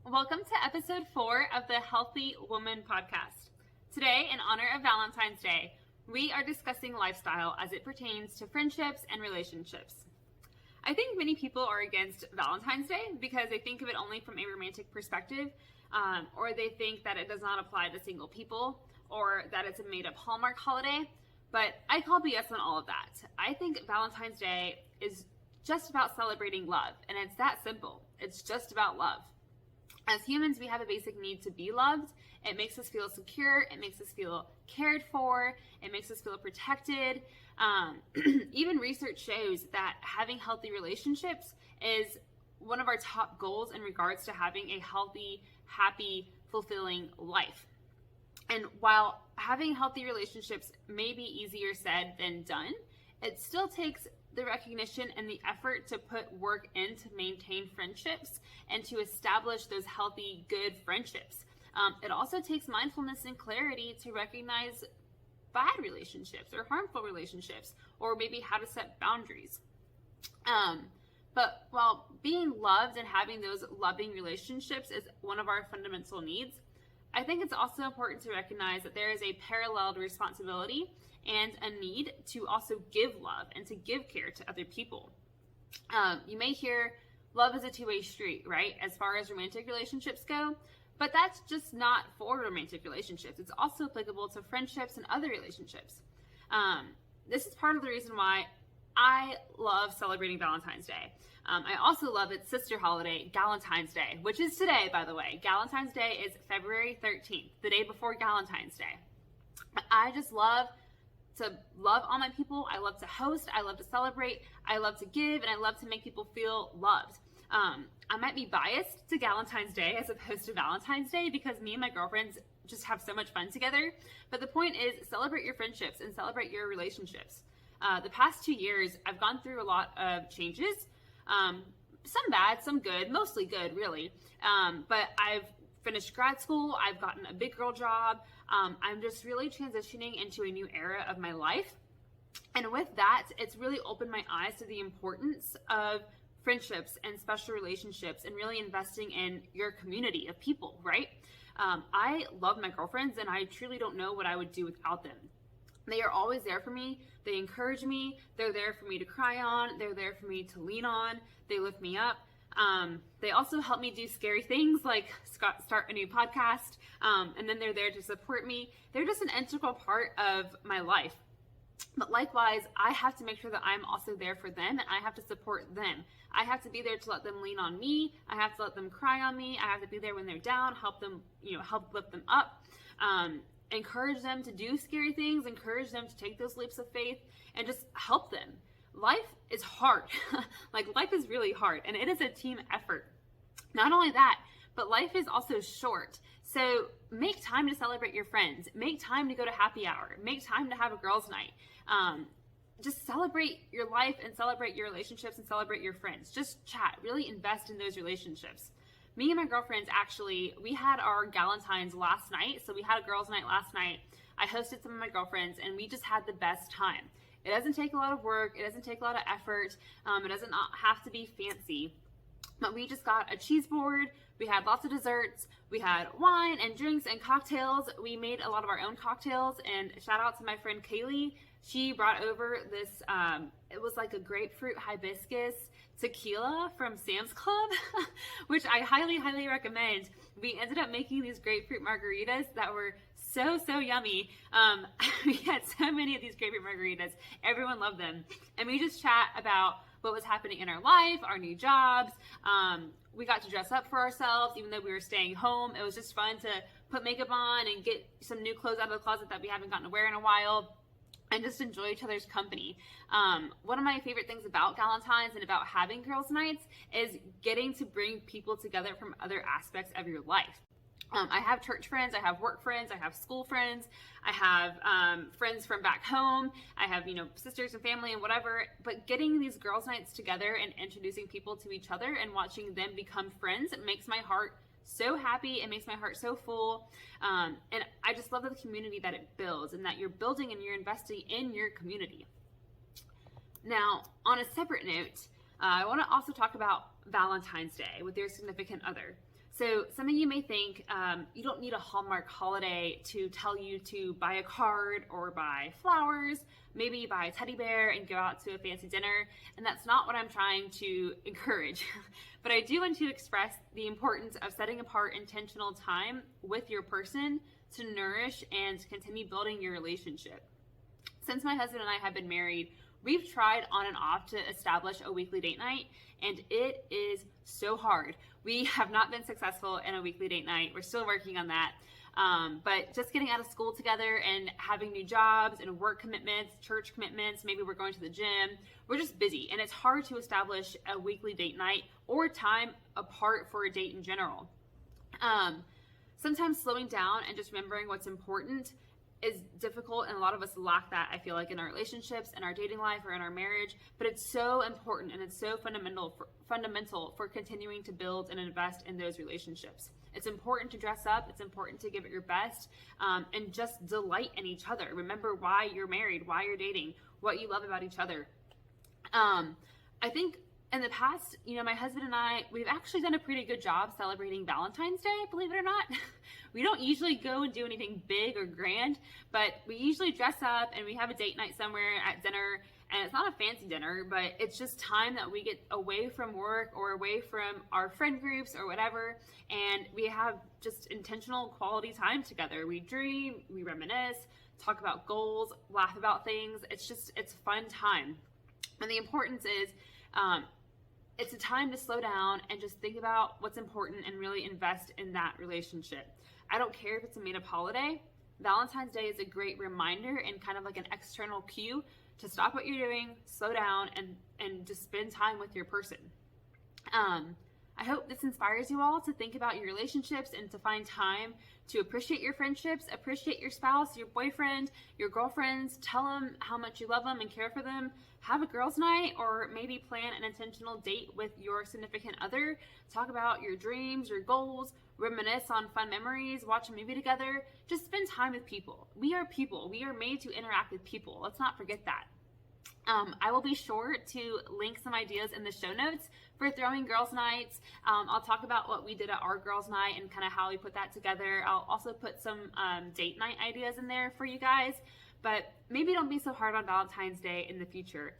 Welcome to episode 4 of the Healthy Woman podcast. Today, in honor of Valentine's Day, we are discussing lifestyle as it pertains to friendships and relationships. I think many people are against Valentine's Day because they think of it only from a romantic perspective, or they think that it does not apply to single people, or that it's a made-up Hallmark holiday, but I call BS on all of that. I think Valentine's Day is just about celebrating love, and it's that simple. It's just about love. As humans, we have a basic need to be loved. It makes us feel secure. It makes us feel cared for. It makes us feel protected. Even research shows that having healthy relationships is one of our top goals in regards to having a healthy, happy, fulfilling life. And while having healthy relationships may be easier said than done, it still takes the recognition and the effort to put work in to maintain friendships and to establish those healthy, good friendships. It also takes mindfulness and clarity to recognize bad relationships or harmful relationships, or maybe how to set boundaries. But while being loved and having those loving relationships is one of our fundamental needs, I think it's also important to recognize that there is a paralleled responsibility and a need to also give love and to give care to other people. You may hear love is a two-way street, right? As far as romantic relationships go, but that's just not for romantic relationships. It's also applicable to friendships and other relationships. This is part of the reason why I love celebrating Valentine's Day. I also love its sister holiday, Galentine's Day, which is today, by the way. Galentine's Day is February 13th, the day before Galentine's Day. I just love to love all my people. I love to host. I love to celebrate. I love to give, and I love to make people feel loved. I might be biased to Galentine's Day as opposed to Valentine's Day because me and my girlfriends just have so much fun together. But the point is, celebrate your friendships and celebrate your relationships. The past 2 years, I've gone through a lot of changes. Some bad, some good, mostly good, really. But I've finished grad school. I've gotten a big girl job. I'm just really transitioning into a new era of my life. And with that, it's really opened my eyes to the importance of friendships and special relationships and really investing in your community of people, right? I love my girlfriends, and I truly don't know what I would do without them. They are always there for me. They encourage me. They're there for me to cry on. They're there for me to lean on. They lift me up. They also help me do scary things like start a new podcast, and then they're there to support me. They're just an integral part of my life. But likewise, I have to make sure that I'm also there for them, and I have to support them. I have to be there to let them lean on me. I have to let them cry on me. I have to be there when they're down, help them, help lift them up. Encourage them to do scary things, encourage them to take those leaps of faith, and just help them. Life is hard. Life is really hard, and it is a team effort. Not only that, but life is also short. So make time to celebrate your friends. Make time to go to happy hour. Make time to have a girls' night. Just celebrate your life and celebrate your relationships and celebrate your friends. Just chat. Really invest in those relationships. Me and my girlfriends, actually, we had our Galentines last night. So we had a girls' night last night. I hosted some of my girlfriends, and we just had the best time. It doesn't take a lot of work. It doesn't take a lot of effort. It doesn't have to be fancy. But we just got a cheese board. We had lots of desserts. We had wine and drinks and cocktails. We made a lot of our own cocktails. And shout out to my friend Kaylee. She brought over this, it was like a grapefruit hibiscus tequila from Sam's Club, which I highly, highly recommend. We ended up making these grapefruit margaritas that were so yummy. We had so many of these grapefruit margaritas. Everyone loved them. And we just chat about what was happening in our life, our new jobs. We got to dress up for ourselves, even though we were staying home. It was just fun to put makeup on and get some new clothes out of the closet that we haven't gotten to wear in a while, and just enjoy each other's company. One of my favorite things about Galentine's and about having girls' nights is getting to bring people together from other aspects of your life. I have church friends, I have work friends, I have school friends, I have friends from back home, I have, sisters and family and whatever, but getting these girls' nights together and introducing people to each other and watching them become friends, it makes my heart so happy. It makes my heart so full. And I just love the community that it builds, and that you're building and you're investing in your community. Now, on a separate note, I want to also talk about Valentine's Day with your significant other. So some of you may think you don't need a Hallmark holiday to tell you to buy a card or buy flowers, maybe buy a teddy bear and go out to a fancy dinner. And that's not what I'm trying to encourage. But I do want to express the importance of setting apart intentional time with your person to nourish and continue building your relationship. Since my husband and I have been married, we've tried on and off to establish a weekly date night, and it is so hard. We have not been successful in a weekly date night. We're still working on that. But just getting out of school together and having new jobs and work commitments, church commitments, maybe we're going to the gym. We're just busy, and it's hard to establish a weekly date night or time apart for a date in general. Sometimes slowing down and just remembering what's important is difficult, and a lot of us lack that, I feel like, in our relationships, in our dating life, or in our marriage. But it's so important, and it's so fundamental for continuing to build and invest in those relationships. It's important to dress up. It's important to give it your best, and just delight in each other. Remember why you're married, why you're dating, what you love about each other. I think in the past, my husband and I, we've actually done a pretty good job celebrating Valentine's Day, believe it or not. We don't usually go and do anything big or grand, but we usually dress up and we have a date night somewhere at dinner. And it's not a fancy dinner, but it's just time that we get away from work or away from our friend groups or whatever. And we have just intentional quality time together. We dream, we reminisce, talk about goals, laugh about things. It's fun time. And the importance is, it's a time to slow down and just think about what's important and really invest in that relationship. I don't care if it's a made-up holiday. Valentine's Day is a great reminder and kind of like an external cue to stop what you're doing, slow down, and just spend time with your person. I hope this inspires you all to think about your relationships and to find time to appreciate your friendships, appreciate your spouse, your boyfriend, your girlfriends, tell them how much you love them and care for them. Have a girls' night, or maybe plan an intentional date with your significant other. Talk about your dreams, your goals, reminisce on fun memories, watch a movie together. Just spend time with people. We are people. We are made to interact with people. Let's not forget that. I will be sure to link some ideas in the show notes for throwing girls' nights. I'll talk about what we did at our girls' night and kind of how we put that together. I'll also put some date night ideas in there for you guys. But maybe don't be so hard on Valentine's Day in the future.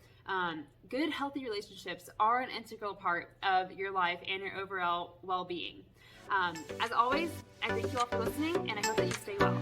Good, healthy relationships are an integral part of your life and your overall well-being. As always, I thank you all for listening, and I hope that you stay well.